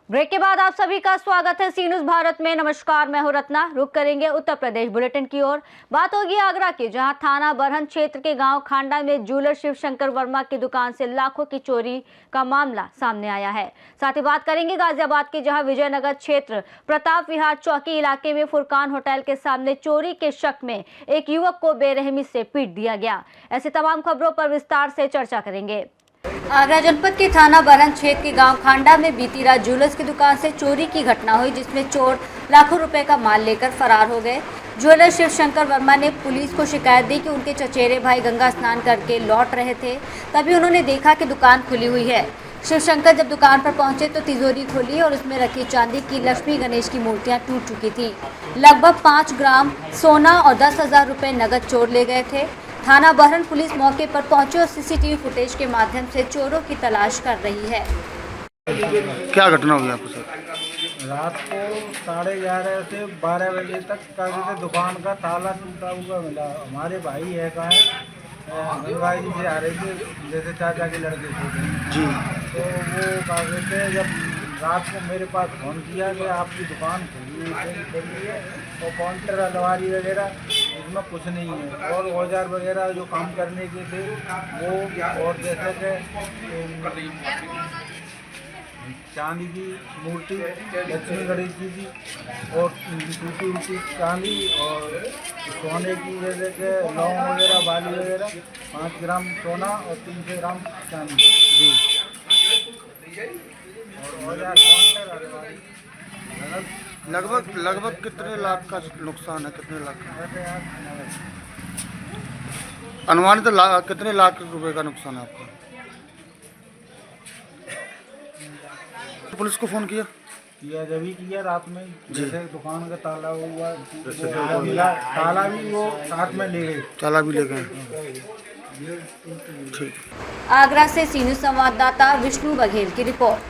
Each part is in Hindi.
ब्रेक के बाद आप सभी का स्वागत है सी न्यूज़ भारत में। नमस्कार, मैं हूं रत्ना। रुक करेंगे उत्तर प्रदेश बुलेटिन की ओर। बात होगी आगरा की, जहां थाना बरहन क्षेत्र के गांव खांडा में ज्वेलर शिव शंकर वर्मा की दुकान से लाखों की चोरी का मामला सामने आया है। साथ ही बात करेंगे गाजियाबाद की, जहां विजयनगर क्षेत्र प्रताप विहार चौकी इलाके में फुरकान होटल के सामने चोरी के शक में एक युवक को बेरहमी से पीट दिया गया। ऐसी तमाम खबरों पर विस्तार से चर्चा करेंगे। आगरा जनपद के थाना बरहन क्षेत्र के गांव खांडा में बीती रात ज्वेलर्स की दुकान से चोरी की घटना हुई, जिसमें चोर लाखों रुपए का माल लेकर फरार हो गए। ज्वेलर शिव शंकर वर्मा ने पुलिस को शिकायत दी कि उनके चचेरे भाई गंगा स्नान करके लौट रहे थे, तभी उन्होंने देखा कि दुकान खुली हुई है। शिव शंकर जब दुकान पर पहुंचे तो तिजोरी खोली और उसमें रखी चांदी की लक्ष्मी गणेश की मूर्तियां टूट चुकी थी। लगभग 5 ग्राम सोना और 10,000 रुपए नगद चोर ले गए थे। थाना बरहन पुलिस मौके पर पहुंची और सीसीटीवी फुटेज के माध्यम से चोरों की तलाश कर रही है। क्या घटना हुई आपके साथ? रात को 11:30 से 12 बजे तक से दुकान का ताला टूटा हुआ मिला। हमारे भाई है गंगा जी से आ रहे थे, जैसे चाचा के लड़के थे जी, तो वो कहते थे, जब रात को मेरे पास फ़ोन किया कि आपकी दुकान खुली है और काउंटर अलमारी वगैरह इसमें कुछ नहीं है, और औजार वगैरह जो काम करने के थे वो, और जैसे कि चांदी की मूर्ति लक्ष्मी गणेश जी की और टूटी उटी चांदी और सोने की, जैसे कि लौंग वगैरह बाली वगैरह 5 ग्राम सोना और 300 ग्राम चांदी जी, और औजार काउंटर अलमारी। लगभग कितने लाख का नुकसान है? कितने लाख का अनुमानित कितने लाख रुपए का नुकसान है आपका? पुलिस को फोन किया जब ही किया रात में, जैसे दुकान का ताला हुआ, ताला भी वो साथ में ले गए, ताला भी ले गए। ठीक। आगरा से सी न्यूज़ संवाददाता विष्णु बघेल की रिपोर्ट।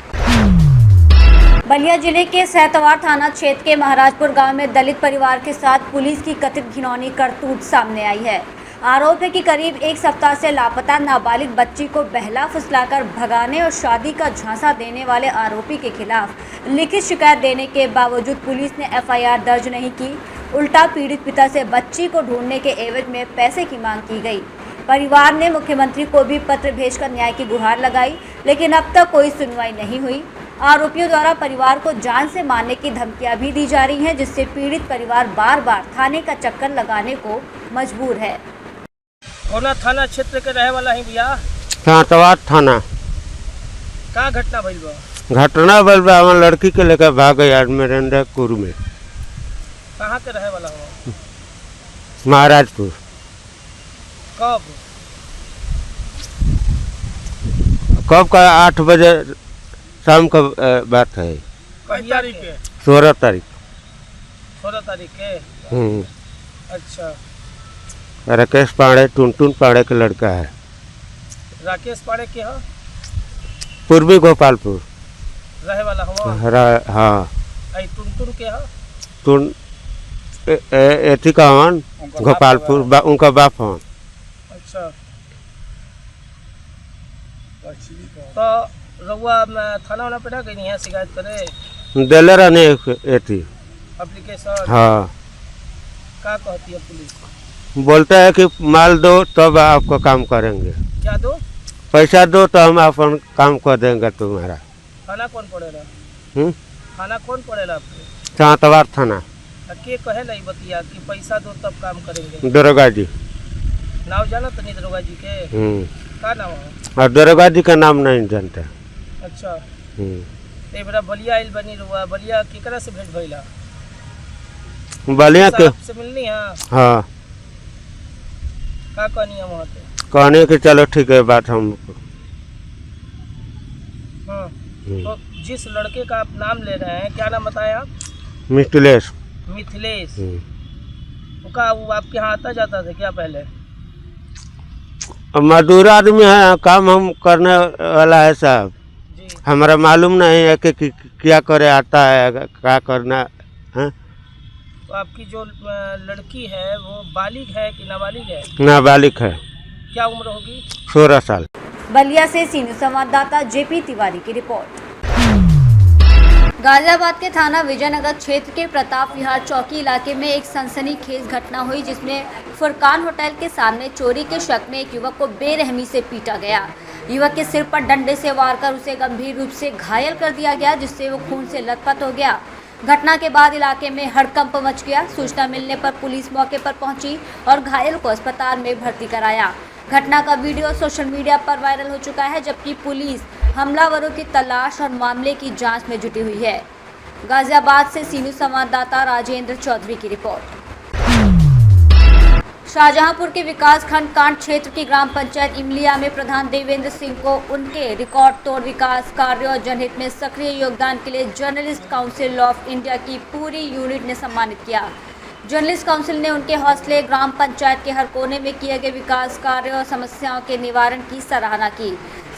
बलिया जिले के सहतवार थाना क्षेत्र के महाराजपुर गांव में दलित परिवार के साथ पुलिस की कथित घिनौनी करतूत सामने आई है। आरोप है कि करीब 1 सप्ताह से लापता नाबालिग बच्ची को बहला फुसलाकर भगाने और शादी का झांसा देने वाले आरोपी के खिलाफ लिखित शिकायत देने के बावजूद पुलिस ने एफआईआर दर्ज नहीं की। उल्टा पीड़ित पिता से बच्ची को ढूंढने के एवज में पैसे की मांग की गई। परिवार ने मुख्यमंत्री को भी पत्र भेजकर न्याय की गुहार लगाई, लेकिन अब तक कोई सुनवाई नहीं हुई। आरोपियों द्वारा परिवार को जान से मारने की धमकियां भी दी जा रही हैं, जिससे पीड़ित परिवार बार बार थाने का चक्कर लगाने को मजबूर है। कौना थाना क्षेत्र के रहे वाला ही भैया? सहतवार थाना। का घटना भइल बा? घटना भइल बा, हमार लड़की के लेकर भाग गई मेरेंद्रपुर में। कहाँ के रहे वाला हो? महाराजपुर। कब का 8 बजे शाम का बात है। कई तारीख के? 16 तारीख। 16 तारीख के? अच्छा। राकेश पांडे, टुनटुन पांडे का लड़का है। राकेश पांडे के? हाँ, पूर्वी गोपालपुर रहे वाला हो? हाँ। टुनटुन के? हाँ, टुन एथी का हवन गोपालपुर, उनका बाप हवन। अच्छा, तो रउआ थाना पे ना गई है शिकायत करे? दिले रहने एथी एप्लीकेशन? हाँ। क्या कहती है पुलिस? बोलते हैं कि माल दो तब आपको काम करेंगे। क्या दो? पैसा दो तो हम अपन काम कर देंगे तुम्हारा। थाना कौन पड़ेगा? थाना कौन पड़ेगा आपको? सहतवार थाना। के कहे नहीं बतिया कि पैसा दो तब काम करेंगे? दरोगा जी। नाम जाना तो नहीं दरोगा जी के? क्या नाम है? और दरोगा जी का नाम नहीं जानते। अच्छा। ते बड़ा बलिया आइल बनी रुआ, बलिया केकरा से भेंट भइला? बलिया के से मिलनी है? हाँ। का कहनी है वहाँ पे? कहने कि चलो ठीक है बात हमको। तो जिस लड़के का आप नाम ले रहे हैं, क्या नाम बताया आप? मिथिलेश। मिथिलेश। वो आपके यहाँ आता जाता था क्या पहले? मजदूर आदमी है, काम हम करने वाला है साहब। हमारा मालूम नहीं है कि क्या करे आता है, क्या करना है। तो आपकी जो लड़की है वो बालिग है कि नाबालिग है? नाबालिग है। क्या उम्र होगी? 16 साल। बलिया से सी न्यूज़ संवाददाता जेपी तिवारी की रिपोर्ट। गाजियाबाद के थाना विजयनगर क्षेत्र के प्रताप विहार चौकी इलाके में एक सनसनीखेज घटना हुई, जिसमें फुरकान होटल के सामने चोरी के शक में एक युवक को बेरहमी से पीटा गया। युवक के सिर पर डंडे से वार कर उसे गंभीर रूप से घायल कर दिया गया, जिससे वो खून से लथपथ हो गया। घटना के बाद इलाके में हड़कंप मच गया। सूचना मिलने पर पुलिस मौके पर पहुंची और घायल को अस्पताल में भर्ती कराया। घटना का वीडियो सोशल मीडिया पर वायरल हो चुका है, जबकि पुलिस हमलावरों की तलाश और मामले की जांच में जुटी हुई है। गाजियाबाद से सी न्यूज़ संवाददाता राजेंद्र चौधरी की रिपोर्ट। शाहजहांपुर के विकासखंड कांड क्षेत्र की ग्राम पंचायत इमलिया में प्रधान देवेंद्र सिंह को उनके रिकॉर्ड तोड़ विकास कार्यों और जनहित में सक्रिय योगदान के लिए जर्नलिस्ट काउंसिल ऑफ इंडिया की पूरी यूनिट ने सम्मानित किया। जर्नलिस्ट काउंसिल ने उनके हौसले, ग्राम पंचायत के हर कोने में किए गए विकास कार्यों और समस्याओं के निवारण की सराहना की।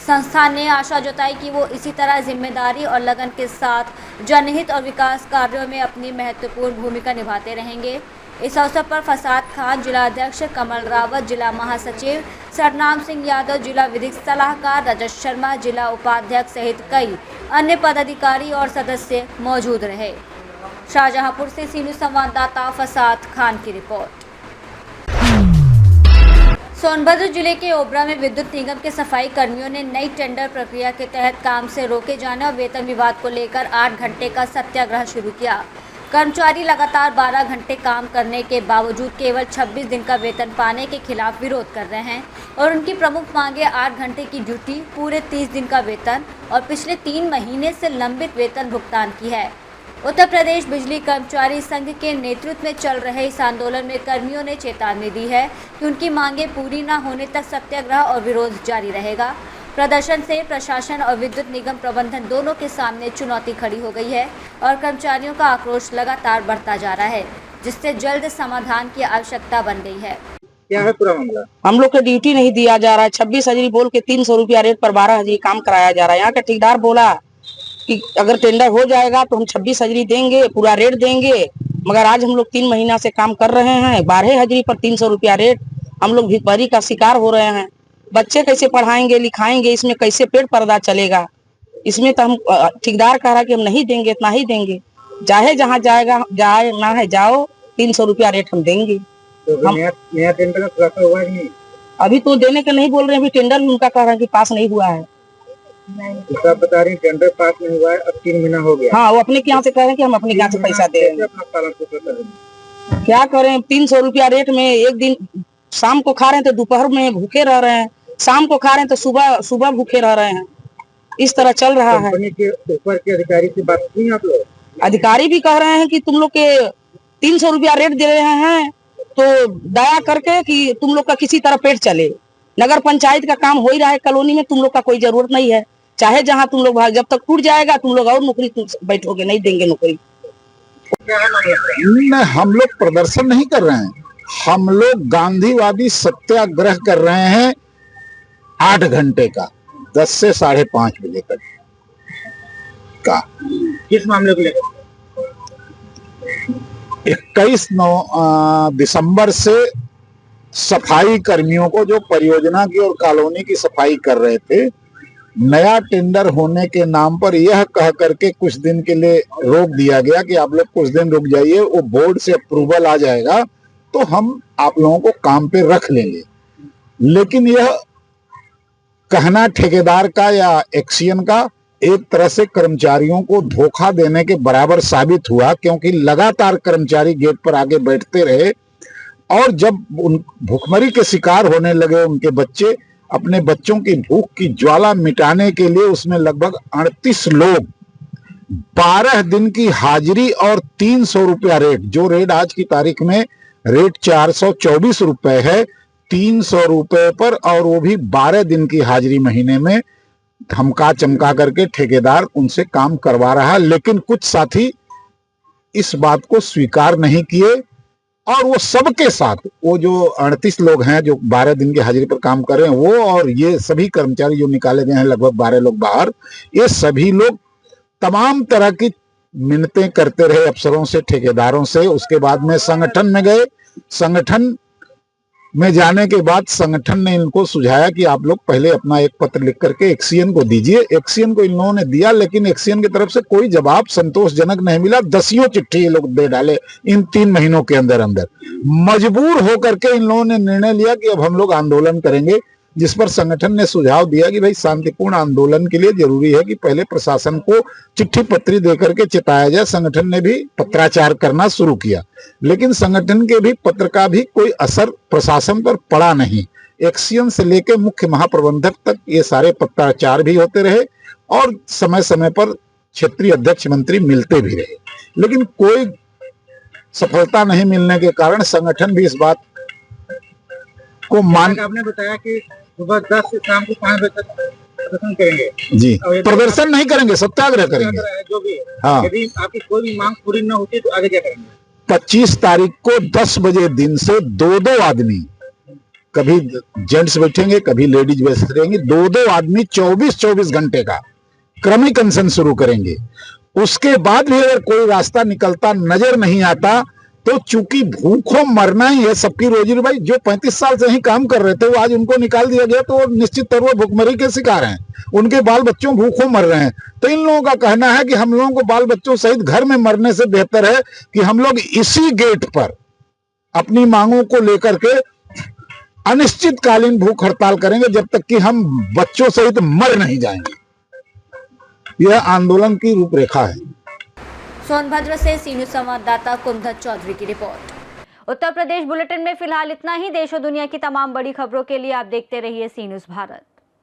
संस्था ने आशा जताई कि वो इसी तरह जिम्मेदारी और लगन के साथ जनहित और विकास कार्यों में अपनी महत्वपूर्ण भूमिका निभाते रहेंगे। इस अवसर पर फसाद खान, जिला अध्यक्ष कमल रावत, जिला महासचिव सरनाम सिंह यादव, जिला विधिक सलाहकार रजत शर्मा, जिला उपाध्यक्ष सहित कई अन्य पदाधिकारी और सदस्य मौजूद रहे। शाहजहांपुर से सी न्यूज़ संवाददाता फसाद खान की रिपोर्ट। सोनभद्र जिले के ओबरा में विद्युत निगम के सफाई कर्मियों ने नई टेंडर प्रक्रिया के तहत काम से रोके जाने और वेतन विवाद को लेकर 8 घंटे का सत्याग्रह शुरू किया। कर्मचारी लगातार 12 घंटे काम करने के बावजूद केवल 26 दिन का वेतन पाने के खिलाफ विरोध कर रहे हैं और उनकी प्रमुख मांगे 8 घंटे की ड्यूटी, पूरे 30 दिन का वेतन और पिछले 3 महीने से लंबित वेतन भुगतान की है। उत्तर प्रदेश बिजली कर्मचारी संघ के नेतृत्व में चल रहे इस आंदोलन में कर्मियों ने चेतावनी दी है कि उनकी मांगे पूरी न होने तक सत्याग्रह और विरोध जारी रहेगा। प्रदर्शन से प्रशासन और विद्युत निगम प्रबंधन दोनों के सामने चुनौती खड़ी हो गई है और कर्मचारियों का आक्रोश लगातार बढ़ता जा रहा है, जिससे जल्द समाधान की आवश्यकता बन गई है। क्या है पूरा मामला? हम लोग को ड्यूटी नहीं दिया जा रहा है। 26 हजरी बोल के 300 रुपया रेट पर 12 हजरी काम कराया जा रहा है। यहाँ का ठेकेदार बोला कि अगर टेंडर हो जाएगा तो हम 26 हजरी देंगे, पूरा रेट देंगे, मगर आज हम लोग 3 महीना से काम कर रहे हैं। 12 हजरी पर 300 रुपया रेट, हम लोग भिखारी का शिकार हो रहे हैं। बच्चे कैसे पढ़ाएंगे लिखाएंगे, इसमें कैसे पेट पर्दा चलेगा? इसमें तो हम ठेकेदार कह रहा है कि हम नहीं देंगे, इतना ही देंगे, चाहे जहाँ जाएगा जाए ना है जाओ, 300 रुपया रेट हम देंगे। तो नया टेंडर का हुआ नहीं? अभी तो देने के नहीं बोल रहे हैं, अभी टेंडर उनका कह रहा है कि पास नहीं हुआ है। तो बता रही टेंडर पास नहीं हुआ है, अब 3 महीना हो गया। हाँ, वो अपने यहाँ से कह रहे हैं कि हम अपने यहाँ से पैसा दे रहे हैं। क्या करें, 300 रुपया रेट में एक दिन शाम को खा रहे हैं तो दोपहर में भूखे रह रहे हैं, शाम को खा रहे हैं तो सुबह भूखे रह रहे हैं। इस तरह चल रहा है। कंपनी के ऊपर के अधिकारी से बात की आप लोग? अधिकारी भी कह रहे हैं कि तुम लोग के 300 रुपया रेट दे रहे हैं तो दया करके कि तुम लोग का किसी तरह पेट चले। नगर पंचायत का काम हो ही रहा है, कॉलोनी में तुम लोग का कोई जरूरत नहीं है। चाहे जहाँ तुम लोग भाग, जब तक टूट जाएगा तुम लोग और नौकरी बैठोगे, नहीं देंगे नौकरी। नहीं, हम लोग प्रदर्शन नहीं कर रहे हैं, हम लोग गांधीवादी सत्याग्रह कर रहे हैं 8 घंटे का, 10 से 5:30 बजे तक का। किस मामले को लेकर? 21 दिसंबर से सफाई कर्मियों को जो परियोजना की और कॉलोनी की सफाई कर रहे थे, नया टेंडर होने के नाम पर यह कह करके कुछ दिन के लिए रोक दिया गया कि आप लोग कुछ दिन रुक जाइए, वो बोर्ड से अप्रूवल आ जाएगा तो हम आप लोगों को काम पे रख लेंगे। लेकिन यह कहना ठेकेदार का या एक्सियन का एक तरह से कर्मचारियों को धोखा देने के बराबर साबित हुआ, क्योंकि लगातार कर्मचारी गेट पर आगे बैठते रहे और जब उन भूखमरी के शिकार होने लगे उनके बच्चे, अपने बच्चों की भूख की ज्वाला मिटाने के लिए उसमें लगभग 38 लोग 12 दिन की हाजिरी और 300 रुपया रेट, जो रेट आज की तारीख में रेट 424 रुपए है, 300 रुपए पर, और वो भी 12 दिन की हाजिरी महीने में धमका चमका करके ठेकेदार उनसे काम करवा रहा है। लेकिन कुछ साथी इस बात को स्वीकार नहीं किए और वो सबके साथ, वो जो 38 लोग हैं जो 12 दिन की हाजिरी पर काम कर रहे हैं, वो और ये सभी कर्मचारी जो निकाले गए हैं लगभग 12 लोग बाहर, ये सभी लोग तमाम तरह की मिन्नतें करते रहे अफसरों से, ठेकेदारों से। उसके बाद में संगठन में गए। संगठन में जाने के बाद संगठन ने इनको सुझाया कि आप लोग पहले अपना एक पत्र लिख करके एक्सीएन को दीजिए। एक्सीएन को इन लोगों ने दिया, लेकिन एक्सीएन की तरफ से कोई जवाब संतोषजनक नहीं मिला। 10 चिट्ठी ये लोग दे डाले इन 3 महीनों के अंदर अंदर। मजबूर होकर के इन लोगों ने निर्णय लिया कि अब हम लोग आंदोलन करेंगे, जिस पर संगठन ने सुझाव दिया कि भाई शांतिपूर्ण आंदोलन के लिए जरूरी है कि पहले प्रशासन को चिट्ठी पत्री देकर के चिताया जाए। संगठन ने भी पत्राचार करना शुरू किया, लेकिन संगठन के भी पत्र का भी कोई असर प्रशासन पर पड़ा नहीं। एक्सीएन से लेकर मुख्य महाप्रबंधक तक ये सारे पत्राचार भी होते रहे और समय समय पर क्षेत्रीय अध्यक्ष मंत्री मिलते भी रहे, लेकिन कोई सफलता नहीं मिलने के कारण संगठन भी इस बात को आपने बताया कि सुबह 10 से शाम को 5 बजे तक प्रदर्शन करेंगे। जी, प्रदर्शन नहीं करेंगे, सत्याग्रह करेंगे। जो भी हाँ, यदि आपकी कोई भी मांग पूरी न होती तो आगे क्या करेंगे? 25 तारीख को 10 बजे दिन से 2-2 आदमी, कभी जेंट्स बैठेंगे कभी लेडीज बैठेंगे, 2-2 आदमी 24-24 घंटे का क्रमिक अनशन शुरू करेंगे। उसके बाद भी अगर कोई रास्ता निकलता नजर नहीं आता तो चूंकि भूखों मरना ही है सबकी रोजी रोटी। भाई जो 35 साल से ही काम कर रहे थे वो आज उनको निकाल दिया गया तो वो निश्चित तौर पर भूखमरी के शिकार हैं, उनके बाल बच्चों भूखों मर रहे हैं। तो इन लोगों का कहना है कि हम लोगों को बाल बच्चों सहित घर में मरने से बेहतर है कि हम लोग इसी गेट पर अपनी मांगों को लेकर के अनिश्चितकालीन भूख हड़ताल करेंगे जब तक कि हम बच्चों सहित मर नहीं जाएंगे। यह आंदोलन की रूपरेखा है। सोनभद्र से सी न्यूज़ संवाददाता कुंदन चौधरी की रिपोर्ट। उत्तर प्रदेश बुलेटिन में फिलहाल इतना ही। देश और दुनिया की तमाम बड़ी खबरों के लिए आप देखते रहिए सी न्यूज़ भारत।